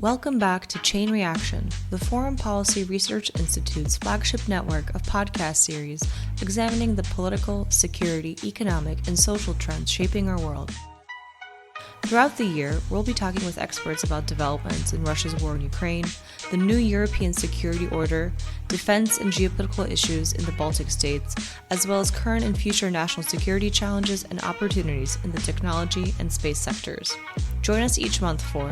Welcome back to Chain Reaction, the Foreign Policy Research Institute's flagship network of podcast series examining the political, security, economic, and social trends shaping our world. Throughout the year, we'll be talking with experts about developments in Russia's war in Ukraine, the new European security order, defense and geopolitical issues in the Baltic states, as well as current and future national security challenges and opportunities in the technology and space sectors. Join us each month for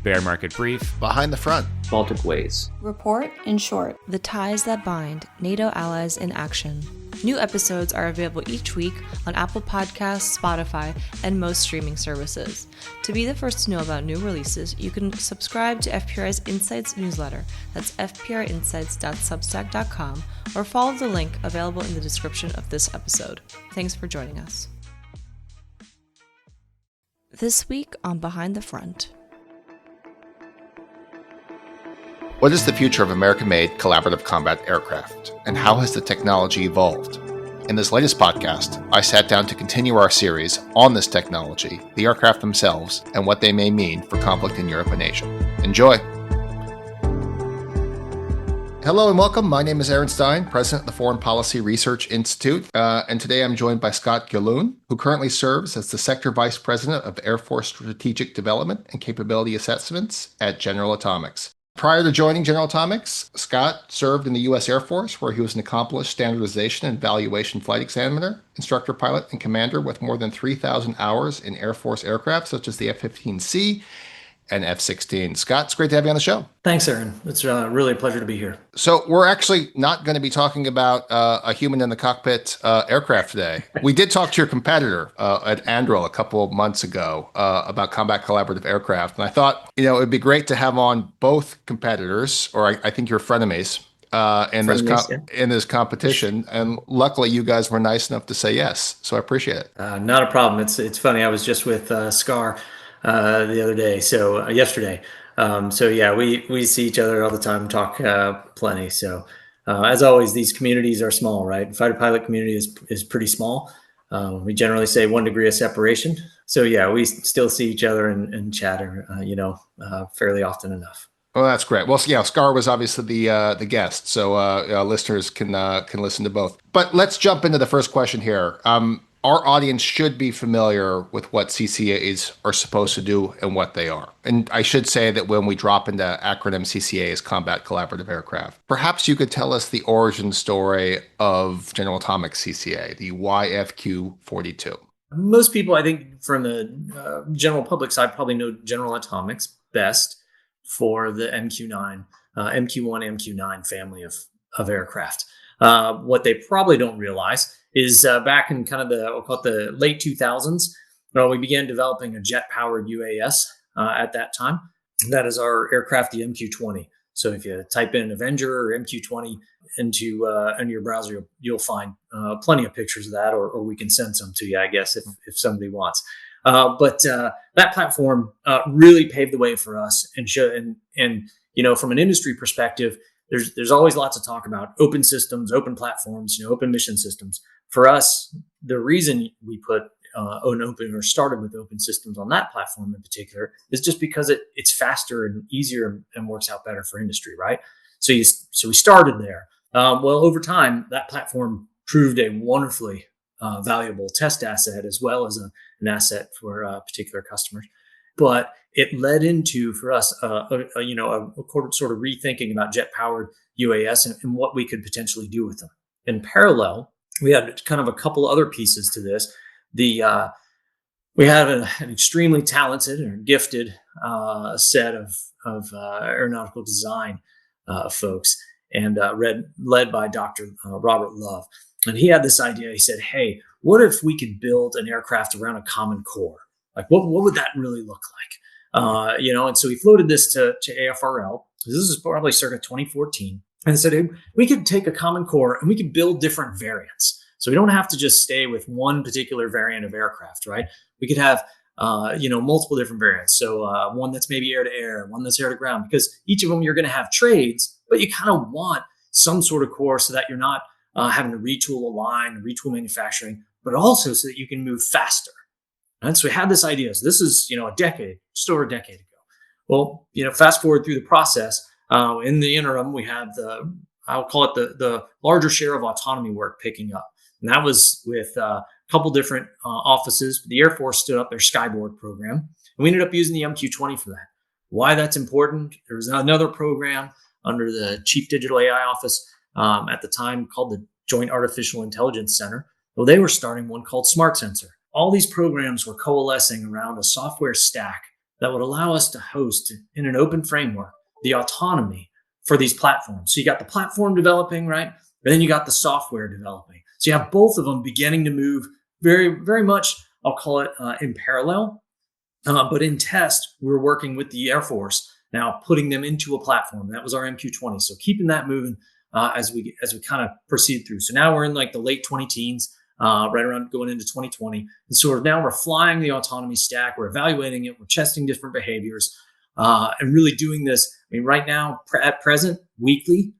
Bear Market Brief, Behind the Front, Baltic Ways, Report in Short, The Ties That Bind, NATO Allies in Action. New episodes are available each week on Apple Podcasts, Spotify, and most streaming services. To be the first to know about new releases, you can subscribe to FPRI's Insights newsletter. That's fprinsights.substack.com, or follow the link available in the description of this episode. Thanks for joining us. This week on Behind the Front. What is the future of American-made collaborative combat aircraft, and how has the technology evolved? In this latest podcast, I sat down to continue our series on this technology, the aircraft themselves, and what they may mean for conflict in Europe and Asia. Enjoy! Hello and welcome. My name is Aaron Stein, President of the Foreign Policy Research Institute, and today I'm joined by Scott Gilloon, who currently serves as the Sector Vice President of Air Force Strategic Development and Capability Assessments at General Atomics. Prior to joining General Atomics, Scott served in the U.S. Air Force, where he was an accomplished standardization and evaluation flight examiner, instructor pilot, and commander with more than 3,000 hours in Air Force aircraft, such as the F-15C and F-16. Scott, it's great to have you on the show. Thanks, Aaron. It's really a pleasure to be here. So we're actually not going to be talking about a human in the cockpit aircraft today. We did talk to your competitor at Anduril a couple of months ago about combat collaborative aircraft. And I thought, it would be great to have on both competitors, or I think you're frenemies, in this competition. And luckily, you guys were nice enough to say yes. So I appreciate it. Not a problem. It's funny. I was just with Scar the other day, yesterday. We see each other all the time, talk plenty. So as always, these communities are small, right? Fighter pilot community is pretty small. We generally say 1 degree of separation. So we still see each other and chatter, fairly often enough. Well, that's great. Well, Scar was obviously the guest, so listeners can listen to both. But let's jump into the first question here. Our audience should be familiar with what CCAs are supposed to do and what they are. And I should say that when we drop into acronym CCAs, Combat Collaborative Aircraft, perhaps you could tell us the origin story of General Atomics CCA, the YFQ-42. Most people, I think, from the general public side, probably know General Atomics best for the MQ-9, MQ-1, MQ-9 family of aircraft. What they probably don't realize is back in kind of the late 2000s, we began developing a jet-powered UAS at that time. That is our aircraft, the MQ-20. So if you type in Avenger or MQ-20 into your browser, you'll find plenty of pictures of that, or we can send some to you, I guess, if somebody wants. But that platform really paved the way for us, and from an industry perspective, there's always lots of talk about open systems, open platforms, open mission systems. For us, the reason we put started with open systems on that platform in particular is just because it's faster and easier and works out better for industry, right? So we started there. Over time, that platform proved a wonderfully valuable test asset as well as an asset for particular customers. But it led into, for us, a sort of rethinking about jet-powered UAS and what we could potentially do with them. In parallel, we had kind of a couple other pieces to this. We had an extremely talented and gifted set of aeronautical design folks, and led by Dr. Robert Love. And he had this idea. He said, "Hey, what if we could build an aircraft around a common core? Like, what would that really look like?" And so he floated this to AFRL. This is probably circa 2014. And said, "Hey, we could take a common core and we could build different variants. So we don't have to just stay with one particular variant of aircraft, right? We could have, multiple different variants. So one that's maybe air to air, one that's air to ground, because each of them you're going to have trades, but you kind of want some sort of core so that you're not having to retool a line, retool manufacturing, but also so that you can move faster." And so we had this idea. So this is, just over a decade ago. Well, fast forward through the process. In the interim, we have I'll call it the larger share of autonomy work picking up. And that was with a couple different offices. The Air Force stood up their Skyborg program, and we ended up using the MQ-20 for that. Why that's important? There was another program under the Chief Digital AI Office at the time called the Joint Artificial Intelligence Center. Well, they were starting one called Smart Sensor. All these programs were coalescing around a software stack that would allow us to host in an open framework the autonomy for these platforms. So you got the platform developing, right? And then you got the software developing. So you have both of them beginning to move very, very much, I'll call it in parallel. But in test, we're working with the Air Force now, putting them into a platform. That was our MQ-20. So keeping that moving as we kind of proceed through. So now we're in like the late 20 teens, right around going into 2020. And so now we're flying the autonomy stack. We're evaluating it. We're testing different behaviors and really doing this. I mean, right now, at present, weekly.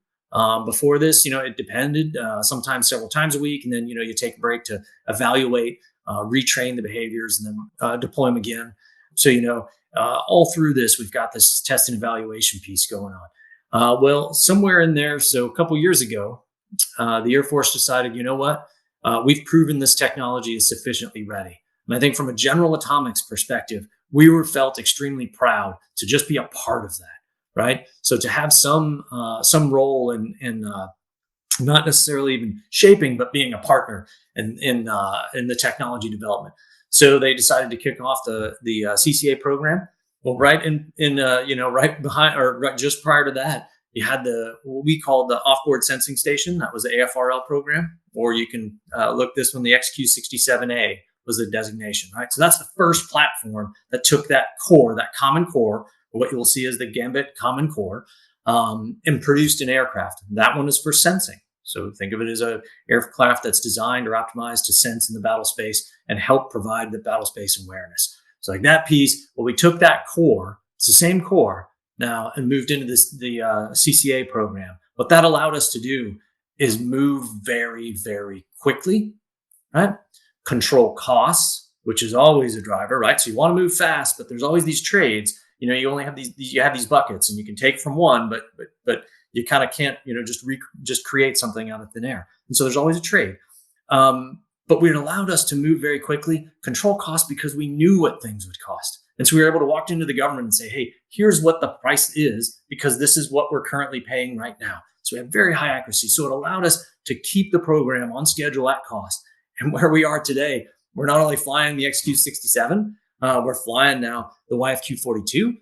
Before this, it depended, sometimes several times a week. And then, you take a break to evaluate, retrain the behaviors, and then deploy them again. So, all through this, we've got this test and evaluation piece going on. Well, somewhere in there, so a couple years ago, the Air Force decided, you know what, we've proven this technology is sufficiently ready. And I think from a General Atomics perspective, we were felt extremely proud to just be a part of that. Right. So to have some role in not necessarily even shaping, but being a partner in the technology development. So they decided to kick off the CCA program. Well, right right behind or right just prior to that, you had what we called the offboard sensing station. That was the AFRL program, or you can look this one, the XQ-67A was the designation. Right. So that's the first platform that took that core, that common core. What you'll see is the Gambit Common Core, and produced an aircraft. That one is for sensing. So think of it as an aircraft that's designed or optimized to sense in the battle space and help provide the battle space awareness. So like that piece, well, we took that core, it's the same core now, and moved into the CCA program. What that allowed us to do is move very, very quickly, right? Control costs, which is always a driver, right? So you want to move fast, but there's always these trades. You only have these buckets, and you can take from one, but you kind of can't, just create something out of thin air. And so there's always a trade. But it allowed us to move very quickly, control costs, because we knew what things would cost. And so we were able to walk into the government and say, hey, here's what the price is, because this is what we're currently paying right now. So we have very high accuracy. So it allowed us to keep the program on schedule at cost. And where we are today, we're not only flying the XQ-67, we're flying now the YFQ-42.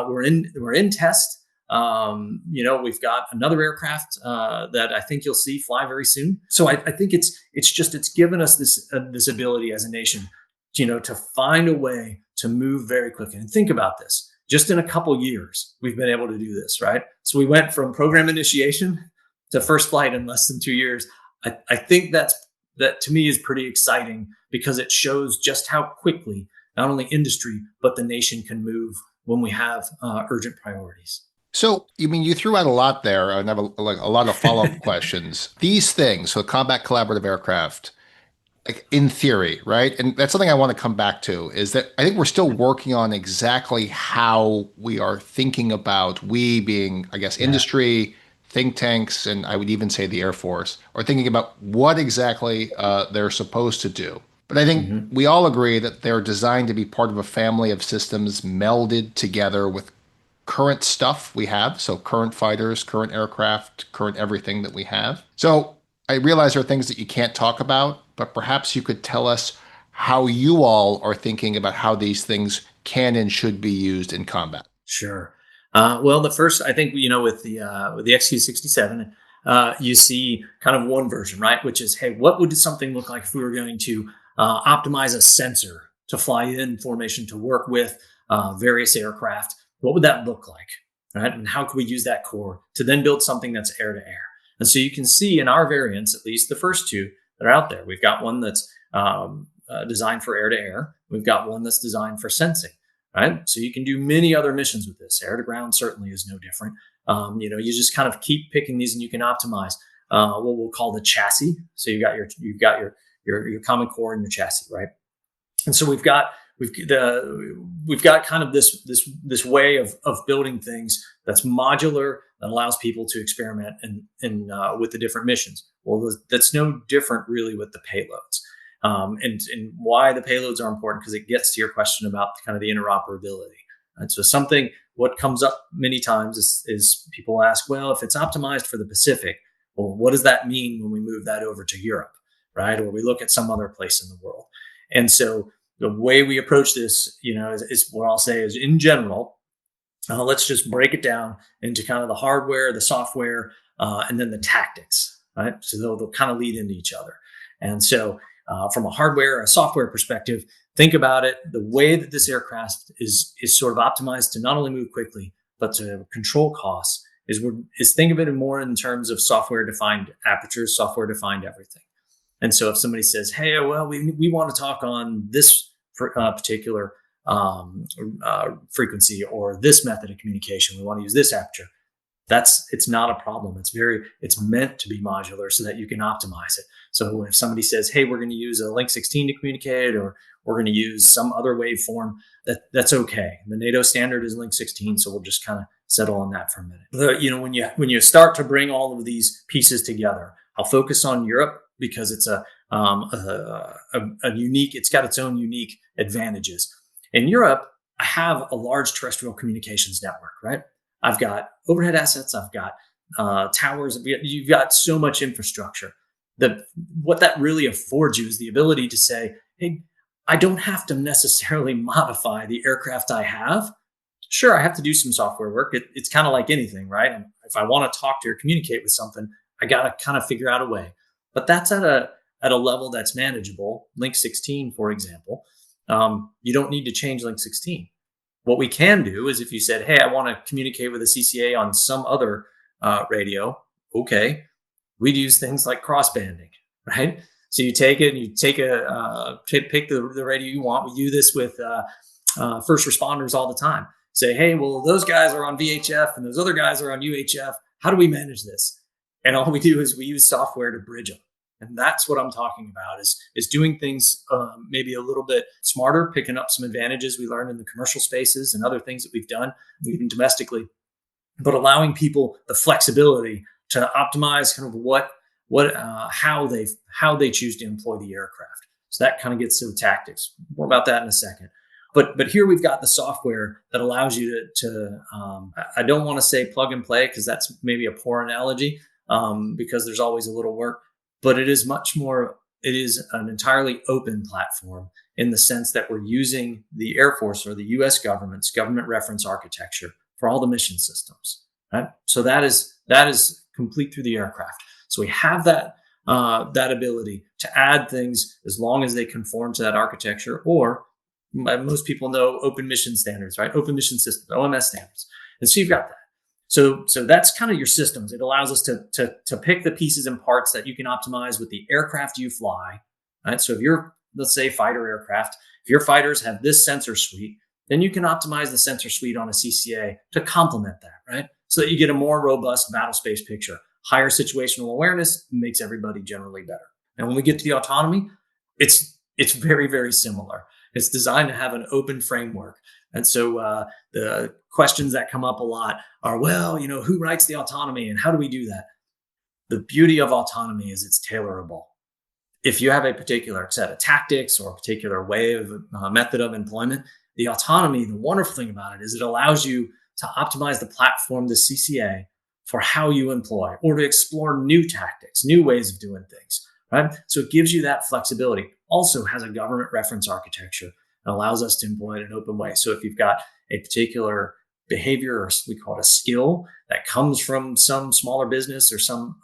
We're in test. We've got another aircraft that I think you'll see fly very soon. So I think it's given us this ability as a nation, to find a way to move very quickly. And think about this: just in a couple years, we've been able to do this, right? So we went from program initiation to first flight in less than 2 years. I think that to me is pretty exciting, because it shows just how quickly not only industry, but the nation can move when we have urgent priorities. So, you threw out a lot there, and I have a lot of follow-up questions. These things, so combat collaborative aircraft, like in theory, right? And that's something I want to come back to, is that I think we're still working on exactly how we are thinking about, we being, I guess, industry, think tanks, and I would even say the Air Force, are thinking about what exactly they're supposed to do. But I think we all agree that they're designed to be part of a family of systems melded together with current stuff we have. So current fighters, current aircraft, current everything that we have. So I realize there are things that you can't talk about, but perhaps you could tell us how you all are thinking about how these things can and should be used in combat. Sure. Well, the first, I think, with the XQ-67, you see kind of one version, right? Which is, hey, what would something look like if we were going to optimize a sensor to fly in formation to work with various aircraft? What would that look like, right? And how could we use that core to then build something that's air to air? And so you can see in our variants, at least the first two that are out there, we've got one that's designed for air to air. We've got one that's designed for sensing, right? So you can do many other missions with this. Air to ground certainly is no different. You just kind of keep picking these, and you can optimize what we'll call the chassis. So you've got your common core and your chassis, right? And so we've got we've got kind of this way of building things that's modular, that allows people to experiment and with the different missions. Well, that's no different really with the payloads. And why the payloads are important, because it gets to your question about kind of the interoperability. And so what comes up many times is people ask, well, if it's optimized for the Pacific, well, what does that mean when we move that over to Europe, right? Or we look at some other place in the world. And so the way we approach this, is what I'll say is, in general, let's just break it down into kind of the hardware, the software, and then the tactics, right? So they'll kind of lead into each other. And so from a software perspective, think about it. The way that this aircraft is sort of optimized to not only move quickly, but to control costs is think of it more in terms of software-defined apertures, software-defined everything. And so if somebody says, hey, well, we want to talk on this particular frequency or this method of communication, we want to use this aperture, it's not a problem. It's meant to be modular so that you can optimize it. So if somebody says, hey, we're going to use a Link 16 to communicate, or we're going to use some other waveform, that's okay. The NATO standard is Link 16, so we'll just kind of settle on that for a minute. When you start to bring all of these pieces together, I'll focus on Europe because it's it's got its own unique advantages. In Europe, I have a large terrestrial communications network, right? I've got overhead assets, I've got towers, you've got so much infrastructure. What that really affords you is the ability to say, hey, I don't have to necessarily modify the aircraft I have. Sure, I have to do some software work. It's kind of like anything, right? And if I want to talk to or communicate with something, I got to kind of figure out a way. But that's at a level that's manageable. Link 16, for example, you don't need to change Link 16. What we can do is if you said, hey, I want to communicate with a CCA on some other radio, okay, we'd use things like crossbanding, right? So you take it and you pick the radio you want. We do this with first responders all the time. Say, hey, well, those guys are on VHF and those other guys are on UHF. How do we manage this? And all we do is we use software to bridge them. And that's what I'm talking about is doing things maybe a little bit smarter, picking up some advantages we learned in the commercial spaces and other things that we've done, even domestically, but allowing people the flexibility to optimize kind of how they choose to employ the aircraft. So that kind of gets to the tactics. More about that in a second. But here we've got the software that allows you to I don't want to say plug and play because that's maybe a poor analogy because there's always a little work, but it is an entirely open platform in the sense that we're using the Air Force or the U.S. government's government reference architecture for all the mission systems, right? So that is complete through the aircraft. So we have that ability to add things as long as they conform to that architecture, or most people know open mission standards, right? Open mission systems, OMS standards. And so you've got that. So that's kind of your systems. It allows us to pick the pieces and parts that you can optimize with the aircraft you fly, right? So if you're, let's say, fighter aircraft, if your fighters have this sensor suite, then you can optimize the sensor suite on a CCA to complement that, right? So that you get a more robust battle space picture. Higher situational awareness makes everybody generally better. And when we get to the autonomy, it's very, very similar. It's designed to have an open framework. And so the questions that come up a lot are, well, who writes the autonomy and how do we do that? The beauty of autonomy is it's tailorable. If you have a particular set of tactics or a particular way of method of employment, the autonomy, the wonderful thing about it is it allows you to optimize the platform, the CCA, for how you employ or to explore new tactics, new ways of doing things, right? So it gives you that flexibility. Also has a government reference architecture and allows us to employ it in an open way. So if you've got a particular behavior, or we call it a skill, that comes from some smaller business or some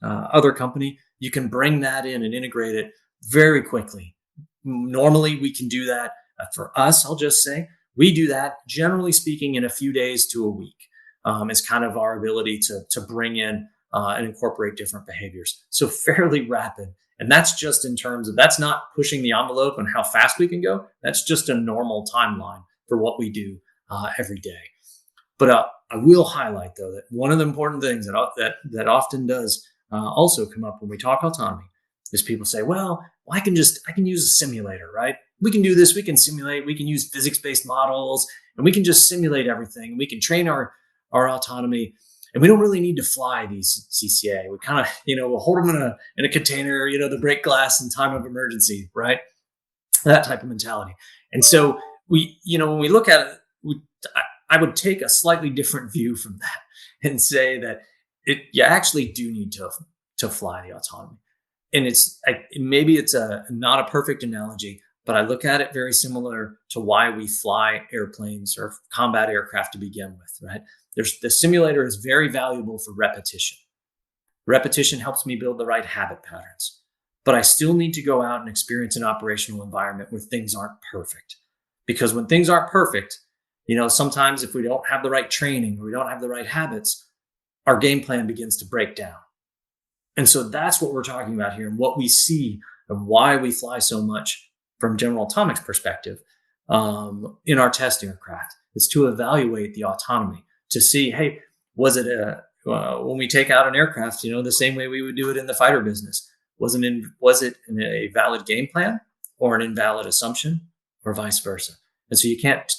other company, you can bring that in and integrate it very quickly. Normally, we can do that. For us, I'll just say, we do that, generally speaking, in a few days to a week. It's kind of our ability to bring in and incorporate different behaviors. So fairly rapid. And that's just in terms of, that's not pushing the envelope on how fast we can go. That's just a normal timeline for what we do every day. But I will highlight, though, that one of the important things that often does also come up when we talk autonomy is people say, well, well, I can use a simulator, right? We can do this. We can simulate. We can use physics-based models, and we can just simulate everything. We can train our autonomy, and we don't really need to fly these CCA. We kind of, we'll hold them in a container, the break glass in time of emergency, right? That type of mentality. And so when we look at it, I would take a slightly different view from that and say that you actually do need to fly the autonomy. And maybe it's not a perfect analogy, but I look at it very similar to why we fly airplanes or combat aircraft to begin with, right? The simulator is very valuable for repetition. Repetition helps me build the right habit patterns, but I still need to go out and experience an operational environment where things aren't perfect. Because when things aren't perfect, sometimes if we don't have the right training or we don't have the right habits, our game plan begins to break down. And so that's what we're talking about here, and what we see and why we fly so much from General Atomics perspective in our test aircraft. Is to evaluate the autonomy, to see, hey, was it when we take out an aircraft, the same way we would do it in the fighter business? Was it a valid game plan or an invalid assumption, or vice versa? And so you can't,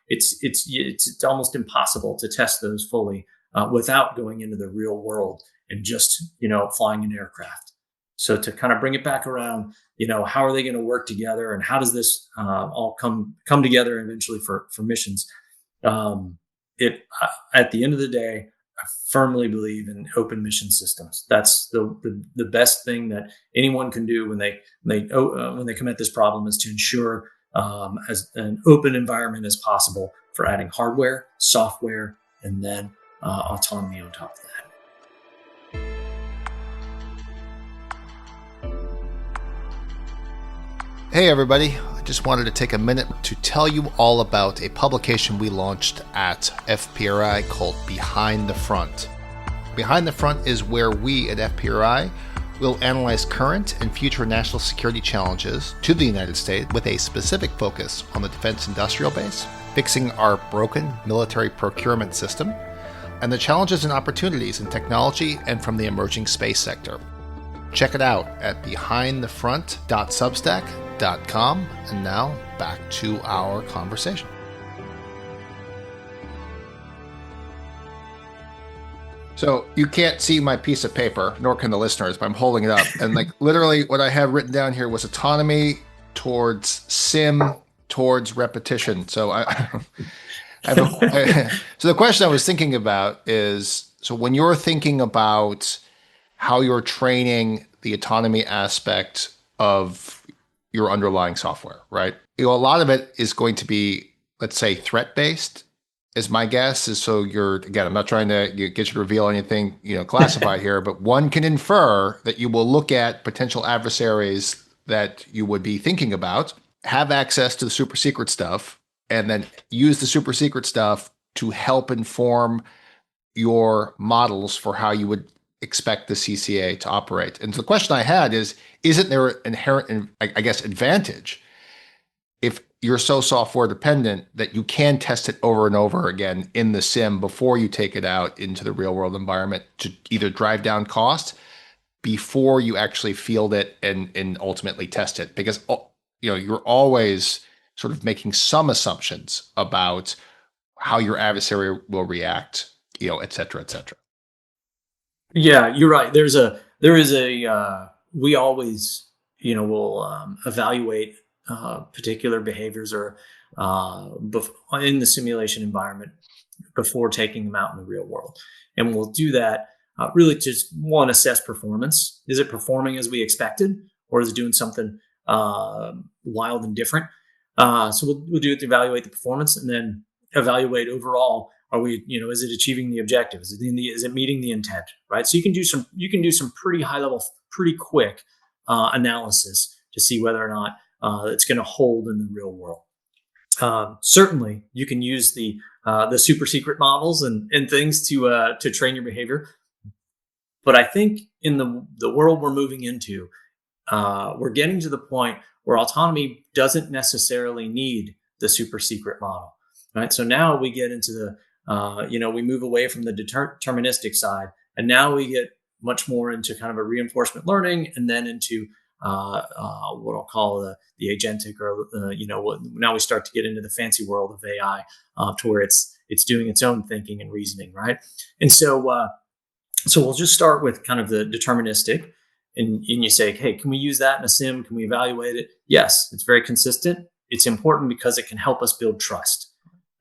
it's almost impossible to test those fully without going into the real world and just, flying an aircraft. So to kind of bring it back around, how are they going to work together, and how does this all come together eventually for missions? At the end of the day, I firmly believe in open mission systems. That's the best thing that anyone can do when they come at this problem, is to ensure as an open environment as possible for adding hardware, software, and then autonomy on top of that. Hey everybody, I just wanted to take a minute to tell you all about a publication we launched at FPRI called Behind the Front. Behind the Front is where we at FPRI will analyze current and future national security challenges to the United States with a specific focus on the defense industrial base, fixing our broken military procurement system, and the challenges and opportunities in technology and from the emerging space sector. Check it out at behindthefront.substack.com. And now back to our conversation. So you can't see my piece of paper, nor can the listeners, but I'm holding it up. And literally what I have written down here was autonomy towards sim towards repetition. So so the question I was thinking about is, so when you're thinking about how you're training the autonomy aspect of your underlying software, right? A lot of it is going to be, let's say, threat-based, is my guess. Is so I'm not trying to get you to reveal anything, classified here, but one can infer that you will look at potential adversaries that you would be thinking about, have access to the super secret stuff, and then use the super secret stuff to help inform your models for how you would expect the CCA to operate. And so the question I had is, isn't there an inherent, advantage if you're so software dependent that you can test it over and over again in the sim before you take it out into the real world environment to either drive down cost before you actually field it and ultimately test it? Because, you're always sort of making some assumptions about how your adversary will react, et cetera, et cetera. Yeah, you're right. We always, will evaluate particular behaviors or in the simulation environment before taking them out in the real world. And we'll do that really to just, one, assess performance. Is it performing as we expected, or is it doing something wild and different? So we'll do it to evaluate the performance, and then evaluate overall. Are we, is it achieving the objective? Is it meeting the intent, right? So you can do some pretty high level, pretty quick analysis to see whether or not it's going to hold in the real world. Certainly, you can use the super secret models and things to train your behavior. But I think in the world we're moving into, we're getting to the point where autonomy doesn't necessarily need the super secret model, right? So now we get into the we move away from the deterministic side, and now we get much more into kind of a reinforcement learning, and then into what I'll call the agentic, or now we start to get into the fancy world of AI, to where it's doing its own thinking and reasoning, right? And so we'll just start with kind of the deterministic, and you say, hey, can we use that in a sim? Can we evaluate it? Yes, it's very consistent. It's important because it can help us build trust,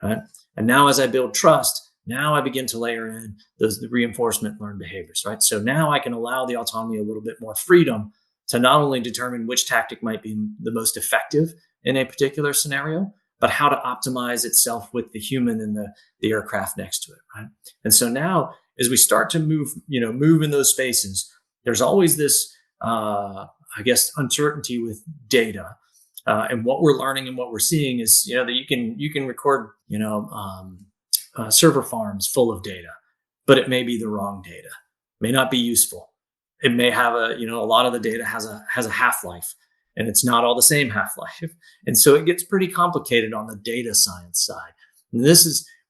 right? And now as I build trust, now I begin to layer in the reinforcement learned behaviors, right? So now I can allow the autonomy a little bit more freedom to not only determine which tactic might be the most effective in a particular scenario, but how to optimize itself with the human and the aircraft next to it, right? And so now, as we start to move in those spaces, there's always this, uncertainty with data. And what we're learning and what we're seeing is, that you can record, server farms full of data, but it may be the wrong data, may not be useful. It may have a lot of the data has a half-life, and it's not all the same half-life. And so it gets pretty complicated on the data science side. And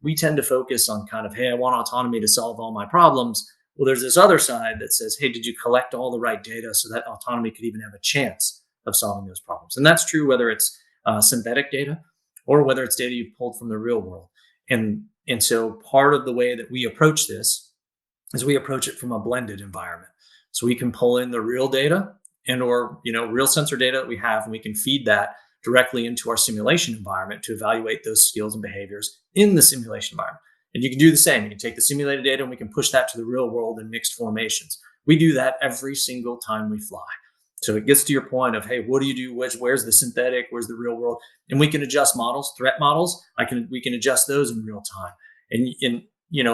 we tend to focus on kind of, hey, I want autonomy to solve all my problems. Well, there's this other side that says, hey, did you collect all the right data so that autonomy could even have a chance of solving those problems? And that's true whether it's synthetic data or whether it's data you've pulled from the real world. And so part of the way that we approach this is we approach it from a blended environment. So we can pull in the real data or real sensor data that we have, and we can feed that directly into our simulation environment to evaluate those skills and behaviors in the simulation environment. And you can do the same. You can take the simulated data and we can push that to the real world in mixed formations. We do that every single time we fly. So it gets to your point of, hey, what do you do? Where's the synthetic? Where's the real world? And we can adjust models, threat models. We can adjust those in real time. And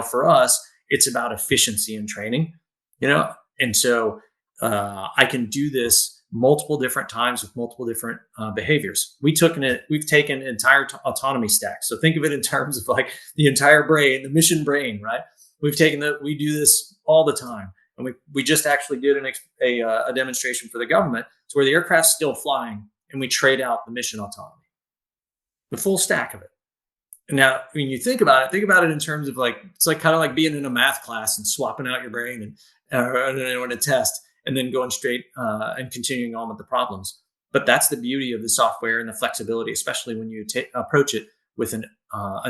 for us, it's about efficiency in training, and so I can do this multiple different times with multiple different behaviors. We've taken an entire autonomy stack. So think of it in terms of like the entire brain, the mission brain, right? We do this all the time. And we just actually did a demonstration for the government to where the aircraft's still flying and we trade out the mission autonomy, the full stack of it. And now, when you think about it in terms of like, it's like kind of like being in a math class and swapping out your brain in a test and then going straight and continuing on with the problems. But that's the beauty of the software and the flexibility, especially when you approach it with an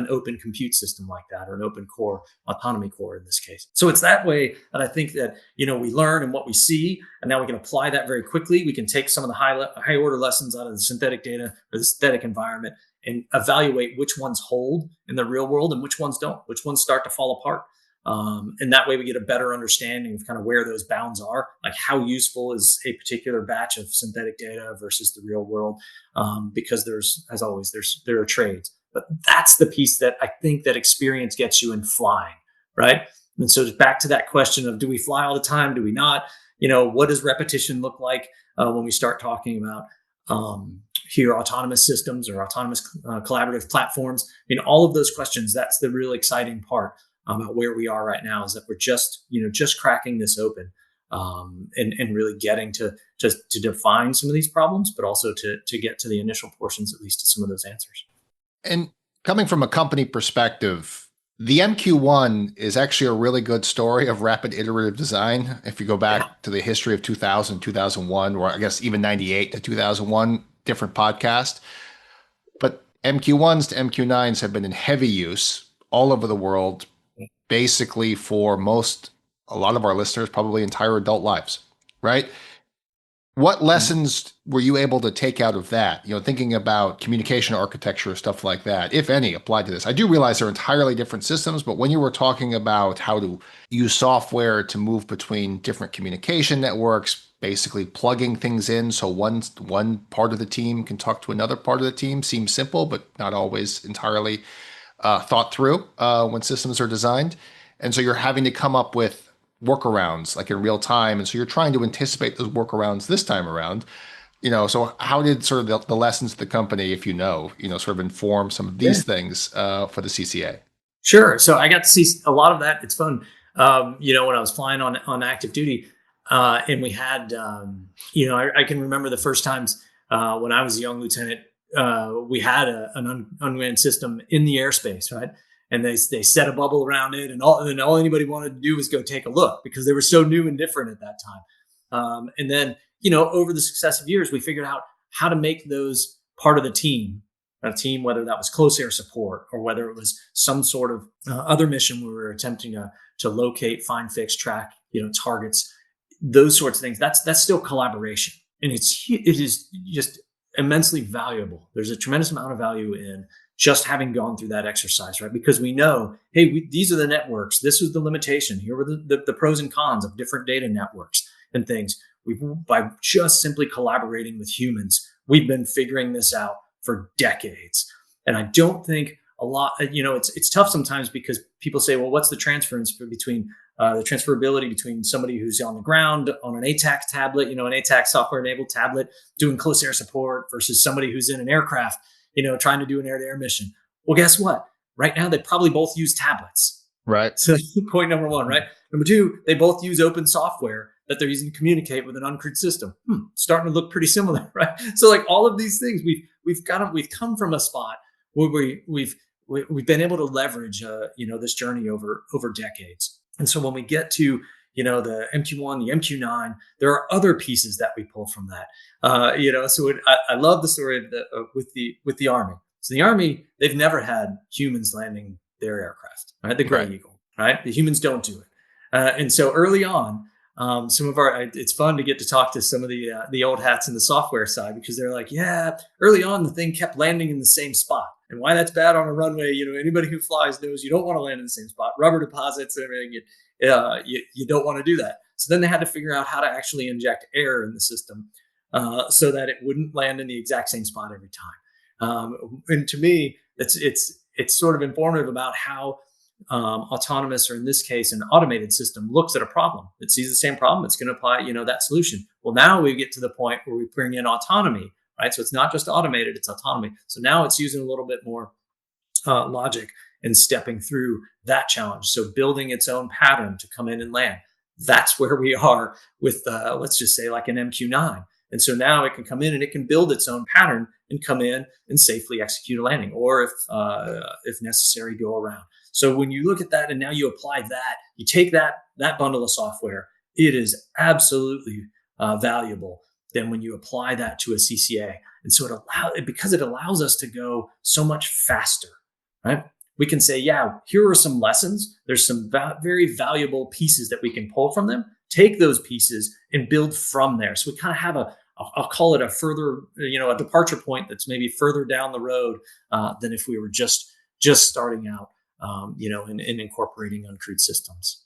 open compute system like that, or an open core, autonomy core in this case. So it's that way that I think that, we learn and what we see, and now we can apply that very quickly. We can take some of the high order lessons out of the synthetic data or the synthetic environment and evaluate which ones hold in the real world and which ones don't, which ones start to fall apart. And that way we get a better understanding of kind of where those bounds are, like how useful is a particular batch of synthetic data versus the real world. Because there are trades. But that's the piece that I think that experience gets you in flying, right? And so back to that question of, do we fly all the time? Do we not? What does repetition look like when we start talking about autonomous systems or autonomous collaborative platforms? All of those questions, that's the really exciting part about where we are right now, is that we're just cracking this open and really getting to define some of these problems, but also to get to the initial portions, at least to some of those answers. And coming from a company perspective, the MQ-1 is actually a really good story of rapid iterative design. If you go back to the history of 2000, 2001, or I guess even 98 to 2001, different podcast. But MQ-1s to MQ-9s have been in heavy use all over the world, basically for a lot of our listeners, probably entire adult lives, right? What lessons were you able to take out of that? Thinking about communication architecture, stuff like that, if any, applied to this. I do realize they're entirely different systems, but when you were talking about how to use software to move between different communication networks, basically plugging things in so one part of the team can talk to another part of the team, seems simple, but not always entirely thought through when systems are designed. And so you're having to come up with workarounds like in real time. And so you're trying to anticipate those workarounds this time around. So how did sort of the lessons of the company, if sort of inform some of these things for the CCA? Sure. So I got to see a lot of that. It's fun. When I was flying on active duty, and we had, I can remember the first times when I was a young lieutenant, we had an unmanned system in the airspace, right? And they set a bubble around it, and all anybody wanted to do was go take a look because they were so new and different at that time. And then over the successive years, we figured out how to make those part of the team, a team, whether that was close air support or whether it was some sort of other mission where we were attempting to locate, find, fix, track, targets, those sorts of things. That's still collaboration, and it is just immensely valuable. There's a tremendous amount of value in just having gone through that exercise, right? Because we know, hey, these are the networks. This was the limitation. Here were the pros and cons of different data networks and things. By just simply collaborating with humans, we've been figuring this out for decades. And I don't think a lot, it's tough sometimes because people say, well, what's the transferability between somebody who's on the ground on an ATAC tablet, an ATAC software-enabled tablet doing close air support versus somebody who's in an aircraft, trying to do an air-to-air mission. Well, guess what? Right now, they probably both use tablets. Right. So point number one, right? Number two, they both use open software that they're using to communicate with an uncrewed system. Starting to look pretty similar, right? So like all of these things, we've come from a spot where we've been able to leverage, this journey over decades. And so when we get to, the MQ1, the MQ9, there are other pieces that we pull from that. I love the story with the Army. So the Army, they've never had humans landing their aircraft, right? The Gray Eagle, right? The humans don't do it. And so early on, it's fun to get to talk to some of the old hats in the software side, because they're like, yeah, early on, the thing kept landing in the same spot. And why that's bad on a runway, anybody who flies knows you don't want to land in the same spot. Rubber deposits and everything, you don't want to do that. So then they had to figure out how to actually inject air in the system so that it wouldn't land in the exact same spot every time. And to me, it's sort of informative about how autonomous, or in this case, an automated system looks at a problem. It sees the same problem. It's going to apply, that solution. Well, now we get to the point where we bring in autonomy, right? So it's not just automated, it's autonomy. So now it's using a little bit more logic and stepping through that challenge. So building its own pattern to come in and land. That's where we are with, let's just say like an MQ9. And so now it can come in and it can build its own pattern and come in and safely execute a landing, or if necessary, go around. So when you look at that and now you apply that, you take that bundle of software, it is absolutely valuable than when you apply that to a CCA. And so because it allows us to go so much faster, right? We can say, yeah, here are some lessons. There's some very valuable pieces that we can pull from them, take those pieces and build from there. So we kind of have I'll call it a further, a departure point that's maybe further down the road than if we were just starting out, and incorporating uncrewed systems.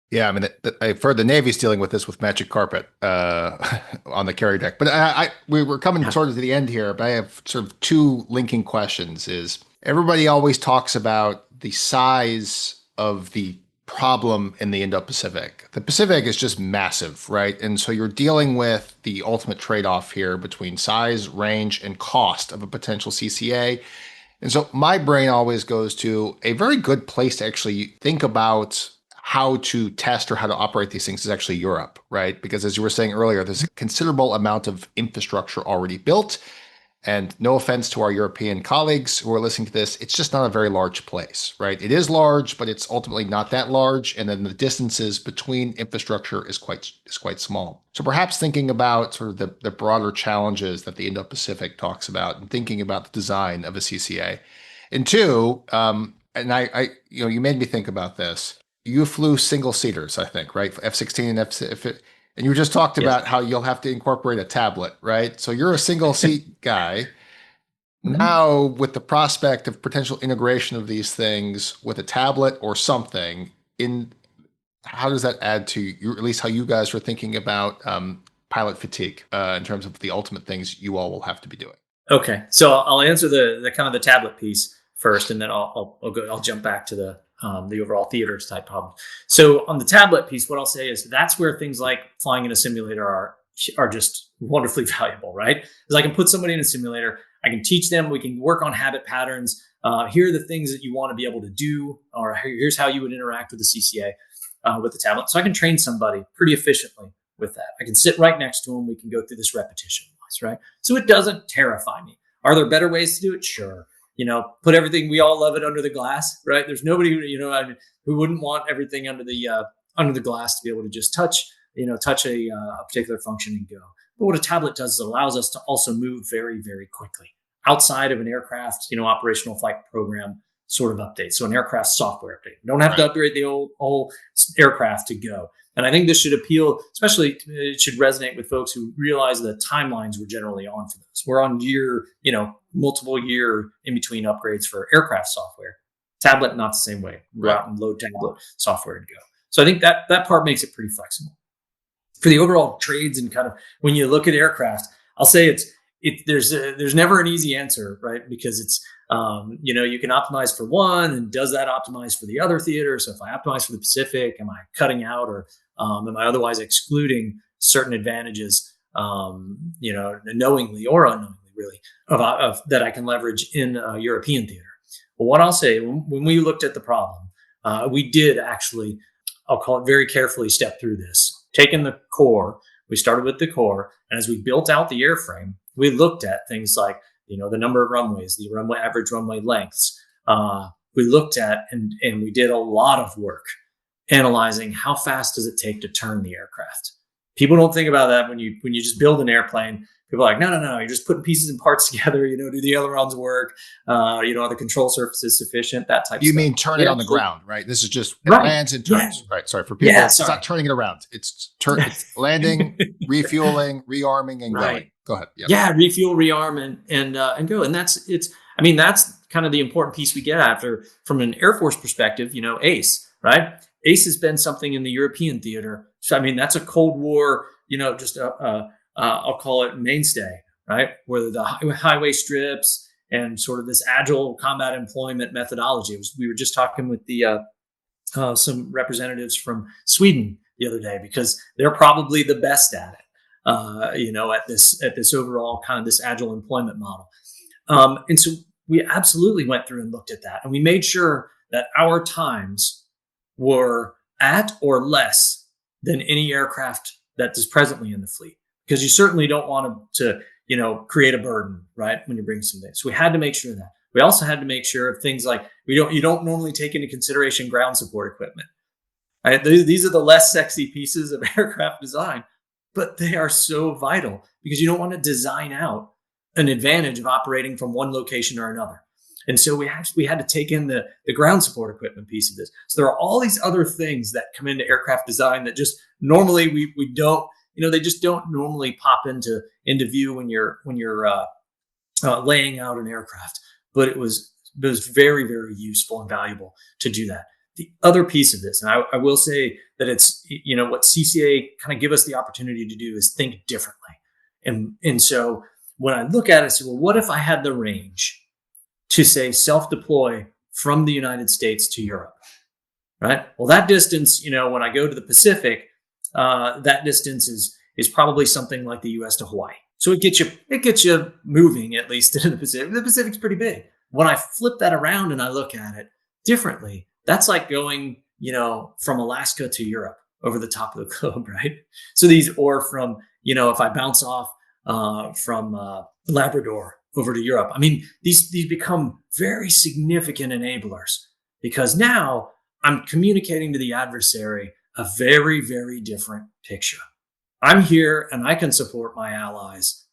Yeah, I mean, I've heard the Navy's dealing with this with Magic Carpet on the carrier deck. But we were coming sort of to the end here, but I have sort of two linking questions. Is everybody always talks about the size of the problem in the Indo-Pacific. The Pacific is just massive, right? And so you're dealing with the ultimate trade-off here between size, range, and cost of a potential CCA. And so my brain always goes to a very good place to actually think about how to test or how to operate these things is actually Europe, right? Because as you were saying earlier, there's a considerable amount of infrastructure already built. And no offense to our European colleagues who are listening to this, it's just not a very large place, right? It is large, but it's ultimately not that large. And then the distances between infrastructure is quite small. So perhaps thinking about sort of the broader challenges that the Indo-Pacific talks about and thinking about the design of a CCA. And two, and I you made me think about this. You flew single seaters, I think, right? F-16 and F-15. And you just talked about how you'll have to incorporate a tablet, right? So you're a single seat guy. Mm-hmm. Now, with the prospect of potential integration of these things with a tablet or something, how does that add to at least how you guys are thinking about pilot fatigue in terms of the ultimate things you all will have to be doing? Okay, so I'll answer the kind of the tablet piece first, and then I'll jump back to the overall theaters type problem. So on the tablet piece, what I'll say is that's where things like flying in a simulator are just wonderfully valuable, right? Because I can put somebody in a simulator, I can teach them, we can work on habit patterns. Here are the things that you want to be able to do, or here's how you would interact with the CCA with the tablet. So I can train somebody pretty efficiently with that. I can sit right next to them. We can go through this repetition-wise, right? So it doesn't terrify me. Are there better ways to do it? Sure. Put everything, we all love it under the glass, right? There's nobody, who wouldn't want everything under the glass to be able to just touch touch a particular function and go. But what a tablet does is it allows us to also move very, very quickly outside of an aircraft, operational flight program sort of update. So an aircraft software update. You don't have to upgrade the whole aircraft to go. And I think this should appeal, especially it should resonate with folks who realize the timelines we're generally on for this. We're on multiple year in between upgrades for aircraft software. Tablet, not the same way. Go out and load tablet software and go. So I think that part makes it pretty flexible. For the overall trades and kind of when you look at aircraft, I'll say there's never an easy answer, right? Because it's you can optimize for one, and does that optimize for the other theater? So if I optimize for the Pacific, am I cutting out or am I otherwise excluding certain advantages, knowingly or unknowingly, really, of that I can leverage in a European theater? Well, what I'll say, when we looked at the problem, we did actually, I'll call it very carefully, step through this. Taking the core, we started with the core, and as we built out the airframe, we looked at things like the number of runways, the average runway lengths. We looked at and we did a lot of work analyzing how fast does it take to turn the aircraft. People don't think about that when you just build an airplane. People are like, no, you're just putting pieces and parts together. Do the ailerons work? Are the control surfaces sufficient? That type of stuff. You mean turn it on the ground, right? This is just lands and turns, right? Sorry for people. It's not turning it around. It's landing, refueling, rearming, and going. Go ahead. Yep. Yeah, refuel, rearm, and go. And that's kind of the important piece we get after from an Air Force perspective. ACE, right? ACE has been something in the European theater. So that's a Cold War, just I'll call it mainstay, right? Where the highway strips and sort of this agile combat employment methodology. We were just talking with some representatives from Sweden the other day because they're probably the best at it. At this overall kind of this agile employment model. And so we absolutely went through and looked at that. And we made sure that our times were at or less than any aircraft that is presently in the fleet. Because you certainly don't want to create a burden, right, when you bring something. So we had to make sure of that. We also had to make sure of things like you don't normally take into consideration ground support equipment. Right? These are the less sexy pieces of aircraft design. But they are so vital because you don't want to design out an advantage of operating from one location or another. And so we had to take in the ground support equipment piece of this. So there are all these other things that come into aircraft design that just normally we don't, they just don't normally pop into view when you're laying out an aircraft. But it was very, very useful and valuable to do that. The other piece of this, and I will say that it's, what CCA kind of give us the opportunity to do is think differently. And so when I look at it, I say, well, what if I had the range to say self-deploy from the United States to Europe, right? Well, that distance, when I go to the Pacific, that distance is probably something like the US to Hawaii. So it gets you moving, at least in the Pacific. The Pacific's pretty big. When I flip that around and I look at it differently, that's like going, from Alaska to Europe over the top of the globe, right? So or from, if I bounce off from Labrador over to Europe, these become very significant enablers because now I'm communicating to the adversary a very, very different picture. I'm here and I can support my allies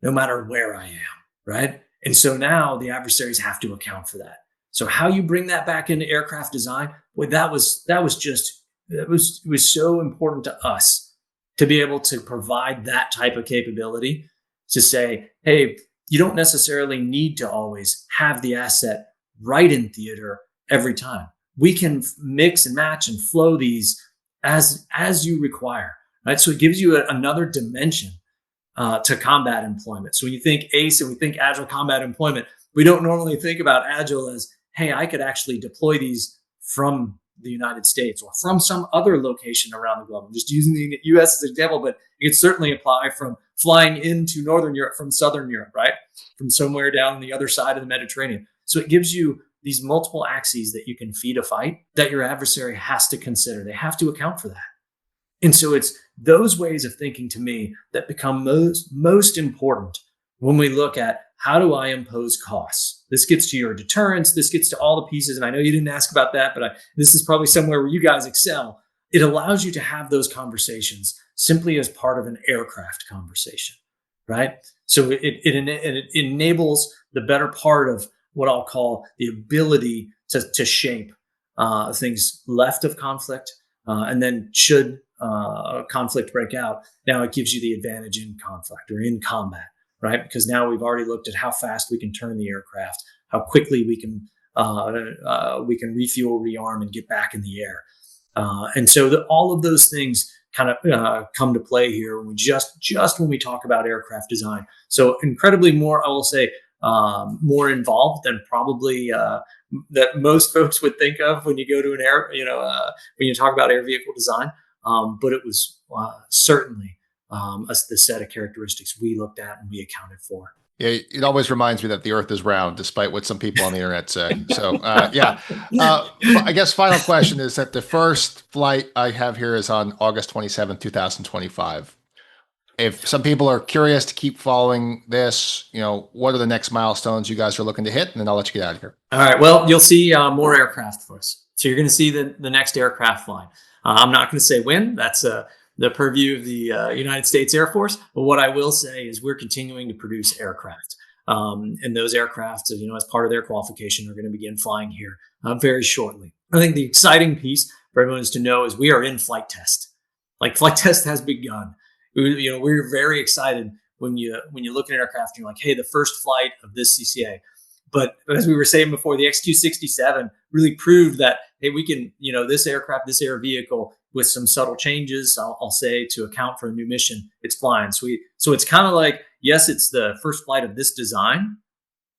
no matter where I am, right? And so now the adversaries have to account for that. So how you bring that back into aircraft design, well, it was so important to us to be able to provide that type of capability to say, hey, you don't necessarily need to always have the asset right in theater every time. We can mix and match and flow these as you require, right? So it gives you another dimension to combat employment. So when you think ACE and we think agile combat employment, we don't normally think about agile as, hey, I could actually deploy these from the United States or from some other location around the globe. I'm just using the US as an example, but it could certainly apply from flying into Northern Europe, from Southern Europe, right? From somewhere down the other side of the Mediterranean. So it gives you these multiple axes that you can feed a fight that your adversary has to consider. They have to account for that. And so it's those ways of thinking to me that become most important when we look at how do I impose costs? This gets to your deterrence. This gets to all the pieces. And I know you didn't ask about that, but this is probably somewhere where you guys excel. It allows you to have those conversations simply as part of an aircraft conversation, right? So it enables the better part of what I'll call the ability to shape things left of conflict, and then should conflict break out, now it gives you the advantage in conflict or in combat, right? Because now we've already looked at how fast we can turn the aircraft, how quickly we can refuel, rearm, and get back in the air. And so all of those things kind of come to play here when we just when we talk about aircraft design. So incredibly more, I will say, more involved than probably that most folks would think of when you go to an air, when you talk about air vehicle design. But it was certainly the set of characteristics we looked at and we accounted for. Yeah, it always reminds me that the Earth is round, despite what some people on the internet say. So, I guess final question is that the first flight I have here is on August 27, 2025. If some people are curious to keep following this, what are the next milestones you guys are looking to hit? And then I'll let you get out of here. All right. Well, you'll see more aircraft for us. So you're going to see the next aircraft flying. I'm not going to say when. That's the purview of the United States Air Force. But what I will say is we're continuing to produce aircraft. And those aircraft, as part of their qualification, are going to begin flying here very shortly. I think the exciting piece for everyone is to know is we are in flight test. Like, flight test has begun. We're very excited when you look at an aircraft and you're like, hey, the first flight of this CCA. But as we were saying before, the XQ-67 really proved that, hey, we can, this aircraft, this air vehicle, with some subtle changes, I'll say, to account for a new mission, it's flying. So it's kind of like, yes, it's the first flight of this design,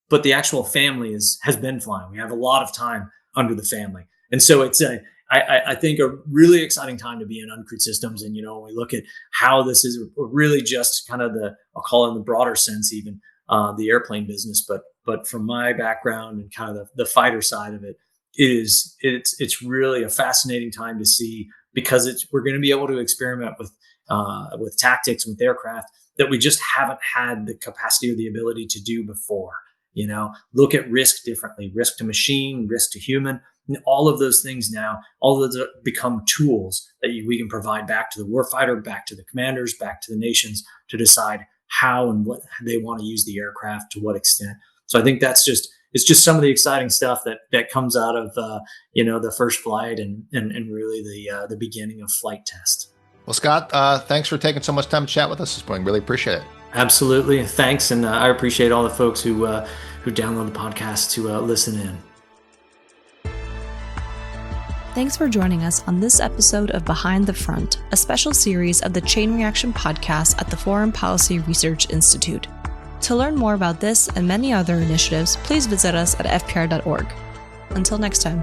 but the actual family has been flying. We have a lot of time under the family. And so it's I think a really exciting time to be in uncrewed systems. And, when we look at how this is really just kind of I'll call it in the broader sense, even the airplane business, but from my background and kind of the fighter side of it, it's really a fascinating time to see, because we're going to be able to experiment with tactics, with aircraft that we just haven't had the capacity or the ability to do before. Look at risk differently, risk to machine, risk to human, and all of those things now, all of those become tools that we can provide back to the warfighter, back to the commanders, back to the nations to decide how and what they want to use the aircraft, to what extent. So I think it's just some of the exciting stuff that comes out of the first flight and really the beginning of flight test. Well, Scott, thanks for taking so much time to chat with us this morning. Really appreciate it. Absolutely, thanks, and I appreciate all the folks who download the podcast to listen in. Thanks for joining us on this episode of Behind the Front, a special series of the Chain Reaction podcast at the Foreign Policy Research Institute. To learn more about this and many other initiatives, please visit us at fpr.org. Until next time.